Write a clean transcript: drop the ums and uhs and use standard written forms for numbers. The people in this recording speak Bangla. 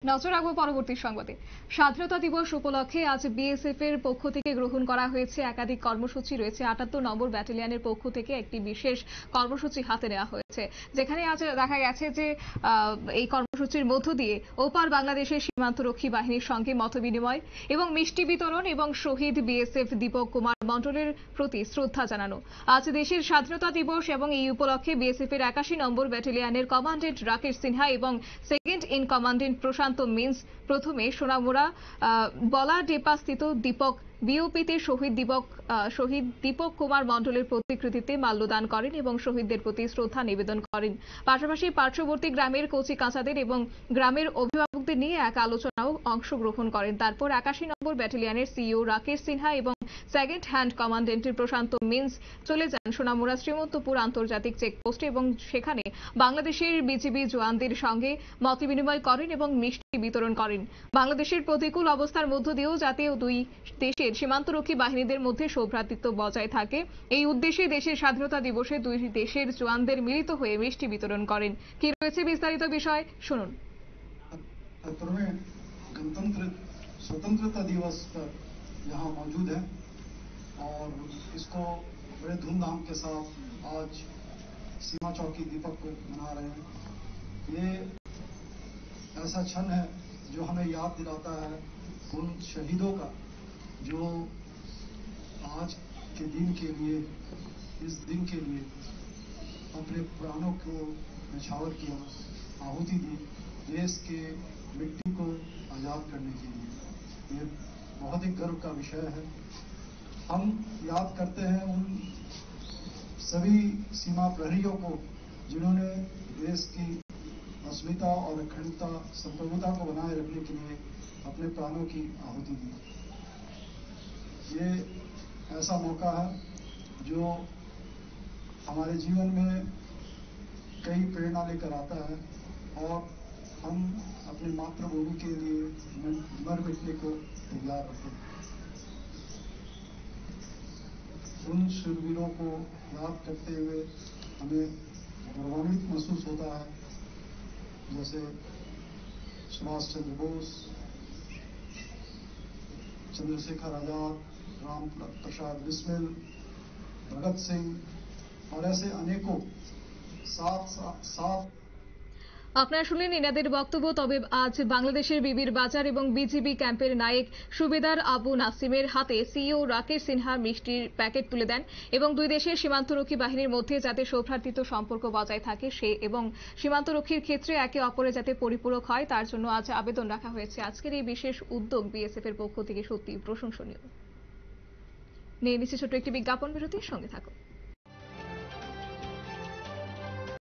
নজর রাখবো পরবর্তী সংবাদে। স্বাধীনতা দিবস উপলক্ষে আজ বিএসএফ এর পক্ষ থেকে গ্রহণ করা হয়েছে একাধিক কর্মসূচি। রয়েছে ৭৮ নম্বর ব্যাটালিয়নের পক্ষ থেকে একটি বিশেষ কর্মসূচি হাতে নেওয়া হয়েছে, যেখানে আজ দেখা গেছে যে এই কর্মসূচির মধ্য দিয়ে ওপার বাংলাদেশের সীমান্তরক্ষী বাহিনীর সঙ্গে মতবিনিময় এবং মিষ্টি বিতরণ এবং শহীদ বিএসএফ দীপক কুমার মণ্ডলের প্রতি শ্রদ্ধা জানানো। আজ দেশের স্বাধীনতা দিবস এবং এই উপলক্ষে বিএসএফ এর ৮১ নম্বর ব্যাটালিয়নের কমান্ডেন্ট রাকেশ সিনহা এবং সেকেন্ড ইন কমান্ডেন্ট প্রশান্ত মিন্স প্রথমে সোনামুড়া বলাডেপাস্থিত দীপক বিওপিতে শহীদ দীপক কুমার মণ্ডলের প্রতিকৃতিতে মাল্যদান করেন এবং শহীদদের প্রতি শ্রদ্ধা নিবেদন করেন। পাশাপাশি পার্শ্ববর্তী গ্রামের কচি কাঁচাদের এবং গ্রামের অভিভাবকদের নিয়ে এক আলোচনাও অংশগ্রহণ করেন। তারপর ৮১ নম্বর ব্যাটালিয়নের সিইও রাকেশ সিনহা এবং সেকেন্ড হ্যান্ড কমান্ডেন্টের প্রশান্ত মিন্স চলে যান সোনামুড়া শ্রীমন্তপুর আন্তর্জাতিক চেকপোস্টে এবং সেখানে বাংলাদেশের বিজিবি জওয়ানদের সঙ্গে মতবিনিময় করেন এবং মিষ্টি বিতরণ করেন। বাংলাদেশের প্রতিকূল অবস্থার মধ্য দিয়েও যাতে দুই দেশের সীমান্তরক্ষী বাহিনীদের মধ্যে সৌভ্রাতৃত্ব বজায় থাকে, এই উদ্দেশ্যে দেশের স্বাধীনতা দিবসে দুই দেশের জওয়ানদের মিলিত হয়ে মিষ্টি বিতরণ করেন। কি রয়েছে বিস্তারিত বিষয় শুনুন। स्वतंत्रता दिवस पर यहाँ मौजूद है और इसको बड़े धूमधाम के साथ आज सीमा चौकी दीपक को मना रहे हैं। ये ऐसा क्षण है जो हमें याद दिलाता है उन शहीदों का जो आज के दिन के लिए, इस दिन के लिए अपने प्राणों को न्यौछावर किया, आहुति दी देश के मिट्टी को आजाद करने के लिए। ये बहुत ही गर्व का विषय है। हम याद करते हैं उन सभी सीमा प्रहरियों को जिन्होंने देश की अस्मिता और अखंडता संप्रभुता को बनाए रखने के लिए अपने प्राणों की आहुति दी। ये ऐसा मौका है जो हमारे जीवन में कई प्रेरणा लेकर आता है और हम अपनी मातृभूमि के लिए मर मिटने को तैयार रखें। उन शूरवीरों को याद करते हुए हमें गौरवान्वित महसूस होता है, जैसे सुभाष चंद्र बोस, चंद्रशेखर आजाद, राम प्रसाद बिस्मिल, भगत सिंह और ऐसे अनेकों सात আপনারা শুনলেন এনাদের বক্তব্য। তবে আজ বাংলাদেশের বিবির বাজার এবং বিজিবি ক্যাম্পের নায়েক সুবেদার আবু নাসিমের হাতে সিইও রাকেশ সিনহা মিষ্টির প্যাকেট তুলে দেন এবং দুই দেশের সীমান্তরক্ষী বাহিনীর মধ্যে যাতে সৌভ্রাতৃত্ব সম্পর্ক বজায় থাকে সে এবং সীমান্তরক্ষীর ক্ষেত্রে একে অপরে যাতে পরিপূরক হয় তার জন্য আজ আবেদন রাখা হয়েছে। আজকের এই বিশেষ উদ্যোগ বিএসএফ এর পক্ষ থেকে সত্যি প্রশংসনীয়। নিয়ে নিচ্ছে ছোট্ট একটি বিজ্ঞাপন বিরতির সঙ্গে থাকুন।